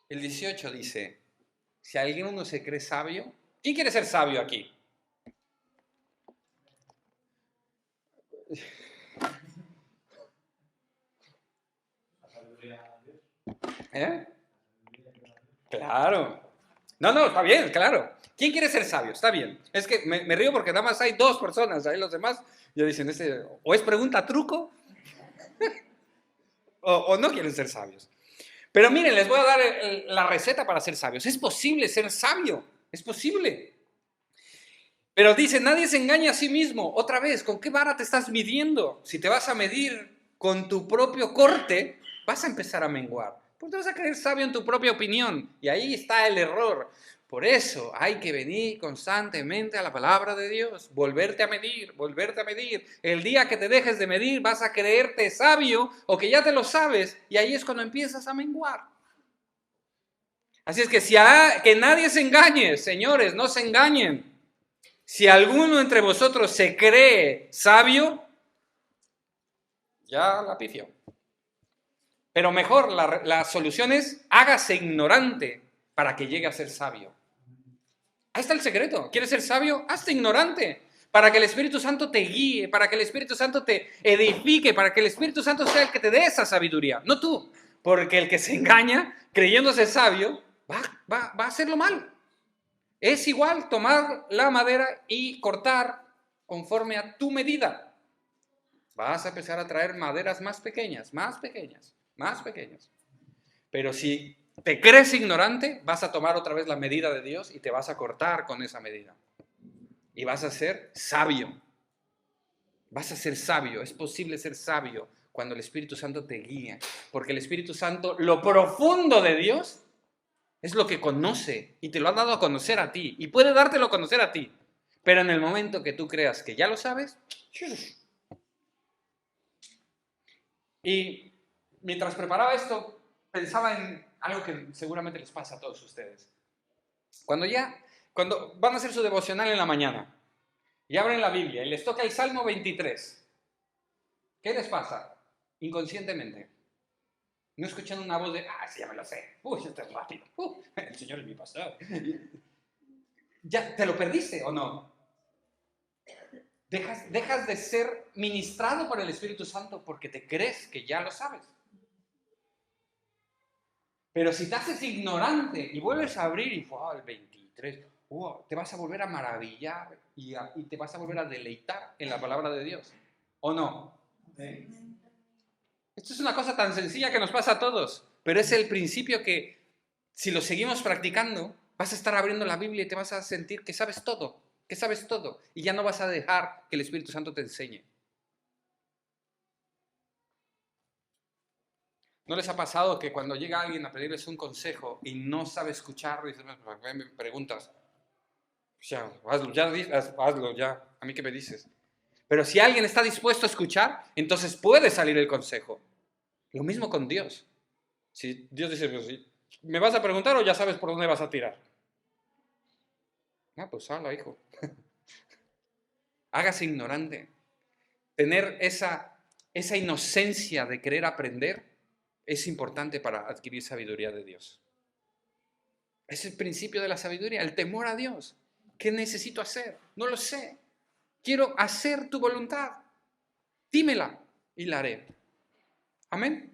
El 18 dice, si alguno se cree sabio, ¿quién quiere ser sabio aquí? ¿Eh? Claro. No, está bien, claro. ¿Quién quiere ser sabio? Está bien. Es que me río porque nada más hay 2 personas, ahí los demás ya dicen, o es pregunta truco, o no quieren ser sabios. Pero miren, les voy a dar la receta para ser sabios. Es posible ser sabio, es posible. Pero dice, nadie se engaña a sí mismo. Otra vez, ¿con qué vara te estás midiendo? Si te vas a medir con tu propio corte, vas a empezar a menguar. Porque te vas a creer sabio en tu propia opinión. Y ahí está el error. Por eso hay que venir constantemente a la palabra de Dios. Volverte a medir, volverte a medir. El día que te dejes de medir vas a creerte sabio o que ya te lo sabes. Y ahí es cuando empiezas a menguar. Así es que que nadie se engañe, señores, no se engañen. Si alguno entre vosotros se cree sabio, ya la pifió. Pero mejor, la solución es, hágase ignorante para que llegue a ser sabio. Ahí está el secreto. ¿Quieres ser sabio? Hazte ignorante para que el Espíritu Santo te guíe, para que el Espíritu Santo te edifique, para que el Espíritu Santo sea el que te dé esa sabiduría, no tú. Porque el que se engaña creyéndose sabio va a hacerlo mal. Es igual tomar la madera y cortar conforme a tu medida. Vas a empezar a traer maderas más pequeñas, más pequeñas, más pequeñas. Pero si te crees ignorante, vas a tomar otra vez la medida de Dios y te vas a cortar con esa medida. Y vas a ser sabio. Vas a ser sabio. Es posible ser sabio cuando el Espíritu Santo te guía. Porque el Espíritu Santo, lo profundo de Dios, es lo que conoce y te lo ha dado a conocer a ti y puede dártelo a conocer a ti. Pero en el momento que tú creas que ya lo sabes, y mientras preparaba esto, pensaba en algo que seguramente les pasa a todos ustedes. Cuando van a hacer su devocional en la mañana y abren la Biblia y les toca el Salmo 23, ¿qué les pasa? Inconscientemente. No escuchan una voz de, sí, ya me lo sé. Esto es rápido. El Señor es mi pastor. ¿Ya te lo perdiste o no? Dejas de ser ministrado por el Espíritu Santo porque te crees que ya lo sabes. Pero si te haces ignorante y vuelves a abrir y el 23, te vas a volver a maravillar y te vas a volver a deleitar en la palabra de Dios. ¿O no? Sí. Esto es una cosa tan sencilla que nos pasa a todos, pero es el principio que, si lo seguimos practicando, vas a estar abriendo la Biblia y te vas a sentir que sabes todo, y ya no vas a dejar que el Espíritu Santo te enseñe. ¿No les ha pasado que cuando llega alguien a pedirles un consejo y no sabe escuchar, dices, me preguntas, hazlo ya, ¿a mí qué me dices? Pero si alguien está dispuesto a escuchar, entonces puede salir el consejo. Lo mismo con Dios. Si Dios dice, ¿me vas a preguntar o ya sabes por dónde vas a tirar? Pues habla, hijo. Hágase ignorante. Tener esa inocencia de querer aprender es importante para adquirir sabiduría de Dios. Es el principio de la sabiduría, el temor a Dios. ¿Qué necesito hacer? No lo sé. Quiero hacer tu voluntad. Dímela y la haré. Amén.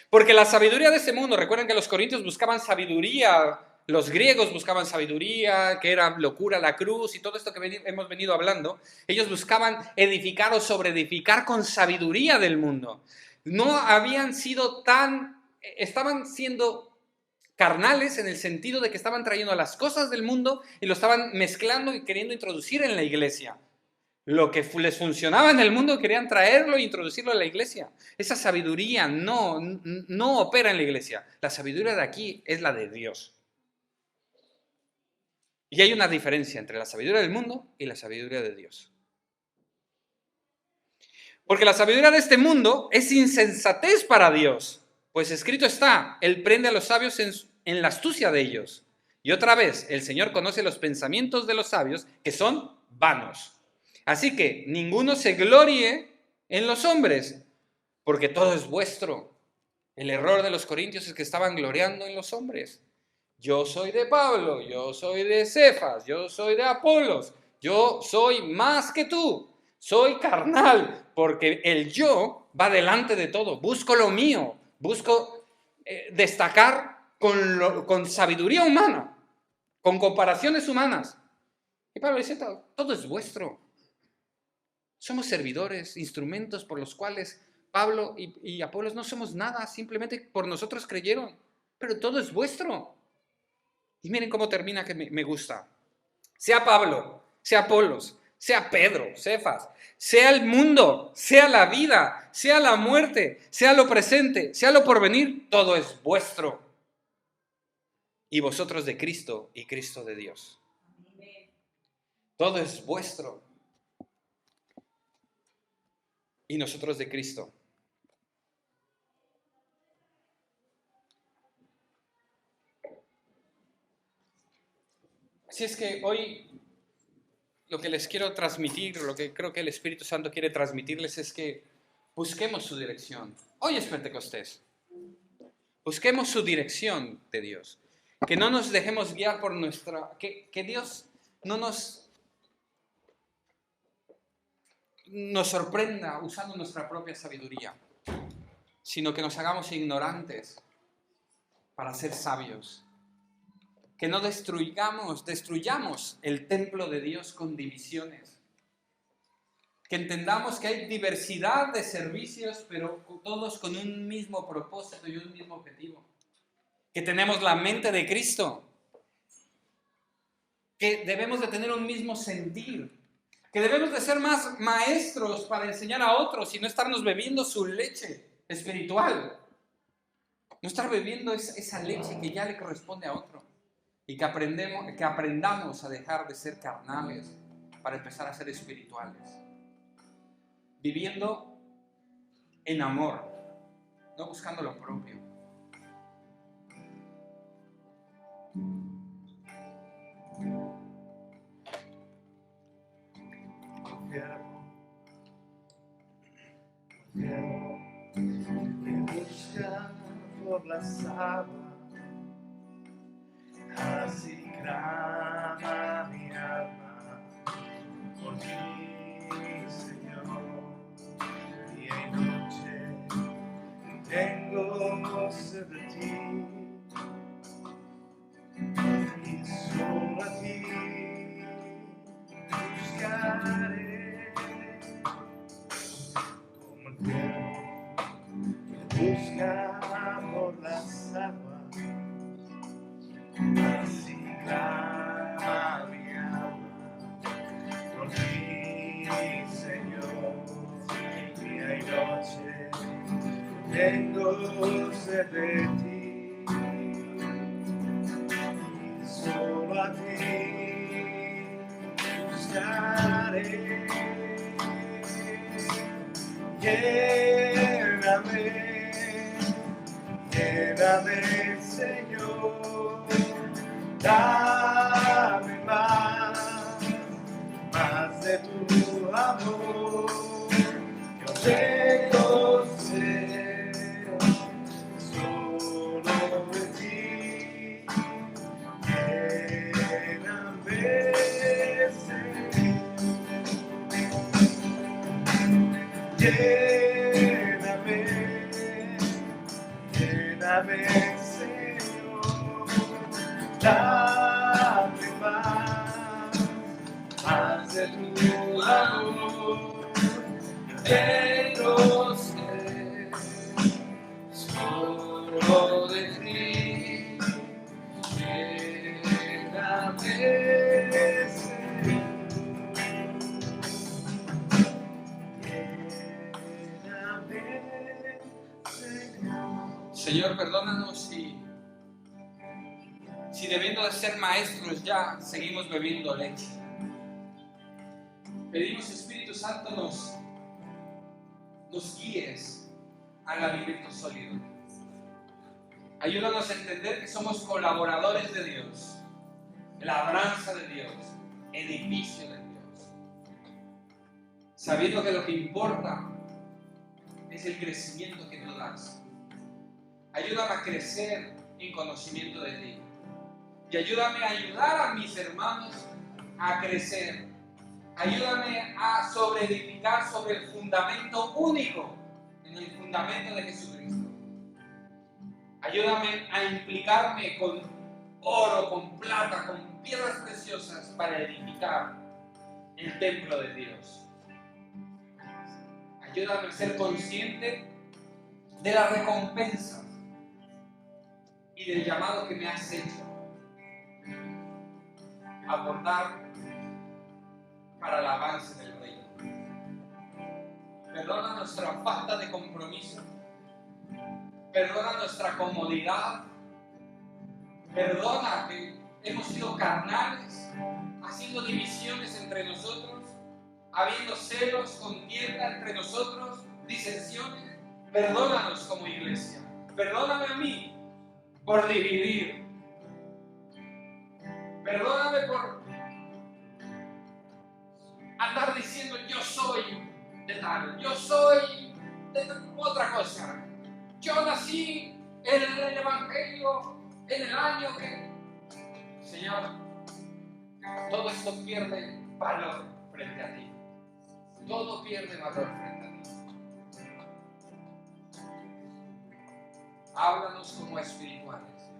Porque la sabiduría de este mundo, recuerden que los corintios buscaban sabiduría, los griegos buscaban sabiduría, que era locura la cruz y todo esto que hemos venido hablando. Ellos buscaban edificar o sobreedificar con sabiduría del mundo. No habían sido estaban siendo carnales en el sentido de que estaban trayendo las cosas del mundo y lo estaban mezclando y queriendo introducir en la iglesia. Lo que les funcionaba en el mundo querían traerlo e introducirlo en la iglesia. Esa sabiduría no opera en la iglesia. La sabiduría de aquí es la de Dios. Y hay una diferencia entre la sabiduría del mundo y la sabiduría de Dios. Porque la sabiduría de este mundo es insensatez para Dios. Pues escrito está, Él prende a los sabios en la astucia de ellos. Y otra vez, el Señor conoce los pensamientos de los sabios, que son vanos. Así que ninguno se gloríe en los hombres, porque todo es vuestro. El error de los corintios es que estaban gloriando en los hombres. Yo soy de Pablo, yo soy de Cefas, yo soy de Apolos, yo soy más que tú. Soy carnal, porque el yo va delante de todo. Busco lo mío, busco destacar con sabiduría humana, con comparaciones humanas. Y Pablo dice, todo es vuestro. Somos servidores, instrumentos por los cuales Pablo y Apolos no somos nada, simplemente por nosotros creyeron, pero todo es vuestro. Y miren cómo termina, que me gusta. Sea Pablo, sea Apolos, sea Pedro, Cefas, sea el mundo, sea la vida, sea la muerte, sea lo presente, sea lo porvenir, todo es vuestro. Y vosotros de Cristo y Cristo de Dios. Todo es vuestro. Y nosotros de Cristo. Así es que hoy lo que les quiero transmitir, lo que creo que el Espíritu Santo quiere transmitirles es que busquemos su dirección. Hoy es Pentecostés. Busquemos su dirección de Dios. Que no nos dejemos guiar por que Dios no nos sorprenda usando nuestra propia sabiduría, sino que nos hagamos ignorantes para ser sabios. Que no destruyamos el templo de Dios con divisiones. Que entendamos que hay diversidad de servicios, pero todos con un mismo propósito y un mismo objetivo. Que tenemos la mente de Cristo. Que debemos de tener un mismo sentir. Que debemos de ser más maestros para enseñar a otros y no estarnos bebiendo su leche espiritual. No estar bebiendo esa leche que ya le corresponde a otro. Y que aprendamos a dejar de ser carnales para empezar a ser espirituales. Viviendo en amor, no buscando lo propio. Me busca por las aguas, así clama mi alma por ti, Señor. Día y noche tengo sed de ti, y solo a ti buscaré, como el tierno que busca por las aguas, así clama mi alma por ti, Señor. Día y noche tengo sed de ti, y solo a ti buscaré. Lléname, Señor, dame más de tu amor. Yo tengo sed solo de ti. Lléname, Lléname, Señor, dame más de tu amor. Tengo sed Señor, perdónanos si debiendo de ser maestros ya seguimos bebiendo leche. Pedimos, Espíritu Santo, nos guíes al alimento sólido. Ayúdanos a entender que somos colaboradores de Dios, labranza de Dios, edificio de Dios. Sabiendo que lo que importa es el crecimiento que tú das. Ayúdame a crecer en conocimiento de ti. Y ayúdame a ayudar a mis hermanos a crecer. Ayúdame a sobreedificar sobre el fundamento único, en el fundamento de Jesucristo. Ayúdame a implicarme con oro, con plata, con piedras preciosas para edificar el templo de Dios. Ayúdame a ser consciente de la recompensa y del llamado que me has hecho a aportar para el avance del reino. Perdona nuestra falta de compromiso. Perdona nuestra comodidad. Perdona que hemos sido carnales, haciendo divisiones entre nosotros, habiendo celos, contienda entre nosotros, disensiones. Perdónanos como iglesia. Perdóname a mí por dividir. Perdóname por andar diciendo yo soy de tal, yo soy de otra cosa. Yo nací en el Evangelio en el año que... Señor, todo esto pierde valor frente a ti. Todo pierde valor frente a ti. Háblanos como espirituales,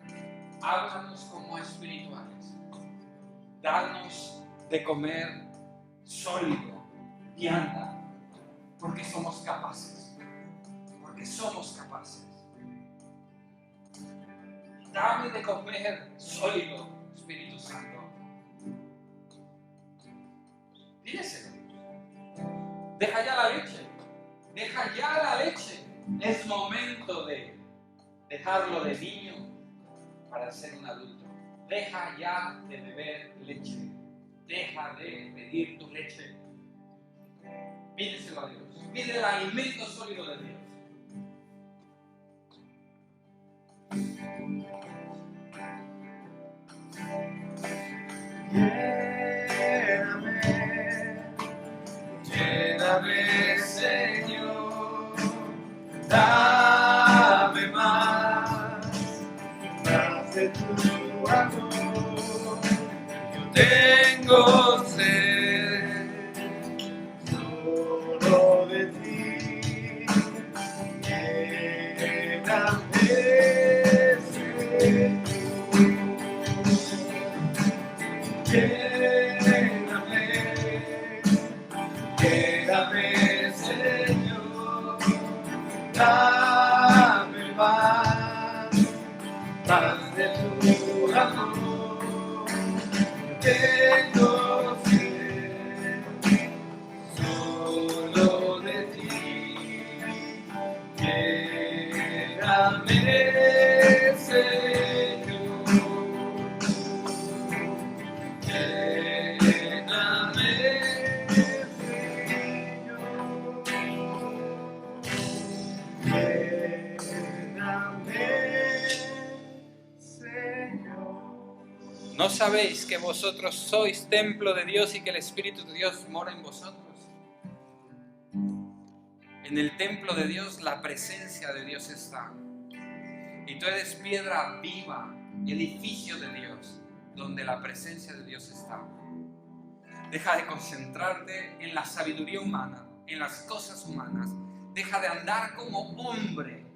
Dios. Háblanos como espirituales. Danos de comer sólido, vianda, porque somos capaces. Porque somos capaces. Dame de comer sólido, Espíritu Santo. Díselo. Deja ya la leche. Deja ya la leche. Es momento de dejarlo de niño para ser un adulto. Deja ya de beber leche. Deja de pedir tu leche. Pídeselo a Dios. Pide el alimento sólido de Dios. Lléname, lléname, Señor, dame más de tu amor. Yo tengo sed solo de ti. Lléname, Señor. Lléname, lléname, Señor, dame más de tu amor. Tengo sed solo de ti. Lléname, Señor. ¿No sabéis que vosotros sois templo de Dios y que el Espíritu de Dios mora en vosotros? En el templo de Dios la presencia de Dios está. Y tú eres piedra viva, edificio de Dios, donde la presencia de Dios está. Deja de concentrarte en la sabiduría humana, en las cosas humanas. Deja de andar como hombre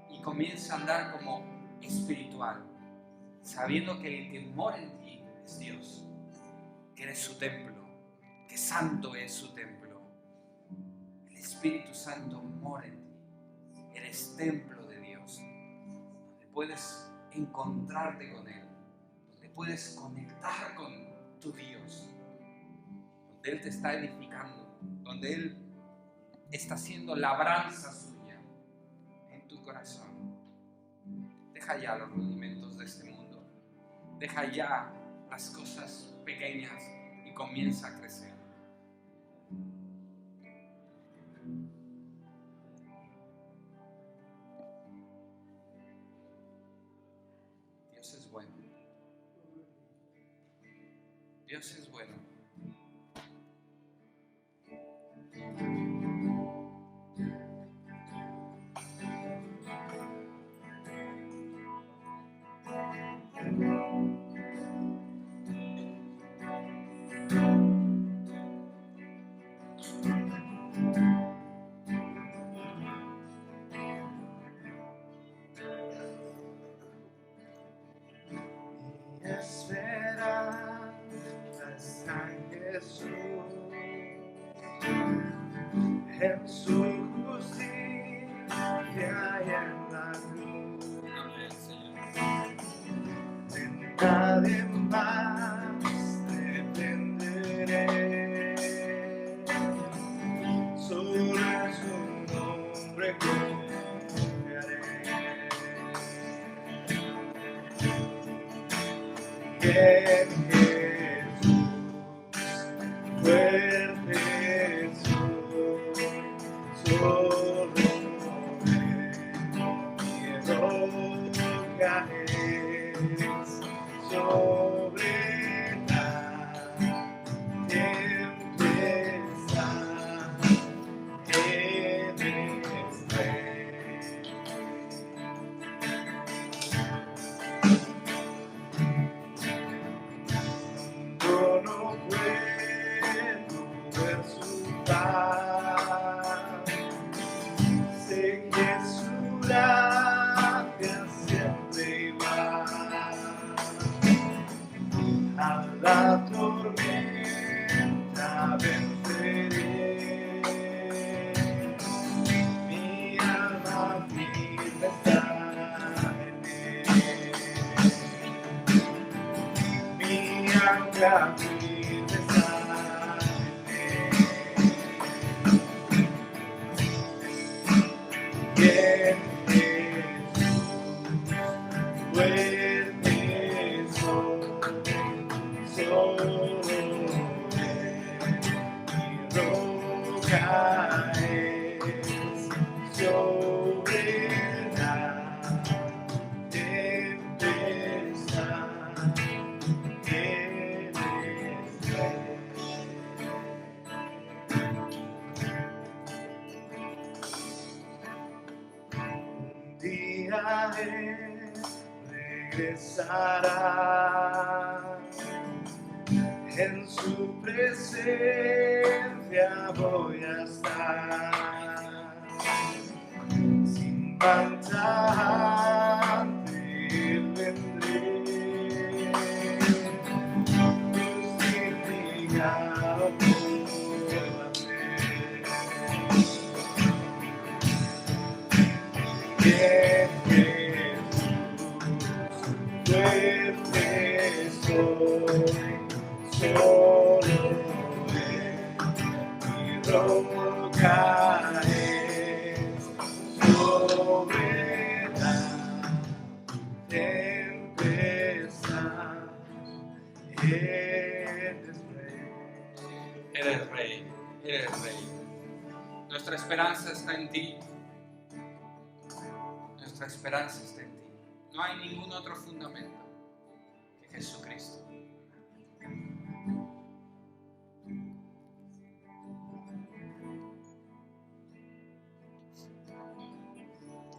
y comienza a andar como espiritual, sabiendo que el que mora en ti es Dios, que eres su templo, que santo es su templo. El Espíritu Santo mora en ti, eres templo de Dios, donde puedes encontrarte con Él, donde puedes conectar con tu Dios, donde Él te está edificando, donde Él está haciendo labranza suya tu corazón. Deja ya los rudimentos de este mundo. Deja ya las cosas pequeñas y comienza a crecer. Dios es bueno. Dios es bueno. Mi esperanza está en Jesús, en su justicia y en la cruz. De nadie más dependeré, solo en su nombre confiaré. En Jesús, fuerte soy, solo mi roca es sobre la tempestad, Él es rey. Yo no puedo ver su paz, sé que su gracia siempre va a la tormenta venceré, mi alma firme está en él. Mi ancla firme está en él. Y en Jesús, fuerte soy, solo Él, mi roca es sobre la tempestad. Un día Él regresará, en su presencia voy a estar, sin mancha ante Él vendré, justificado por la fe. En Jesús, fuerte soy, solo Él, mi roca es sobre la tempestad. Eres rey. Eres rey, eres rey. Nuestra esperanza está en ti. Nuestra esperanza está en ti. No hay ningún otro fundamento que Jesucristo.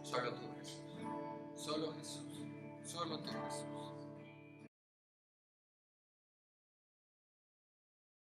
Solo tú, Jesús. Solo Jesús. Solo tú, Jesús.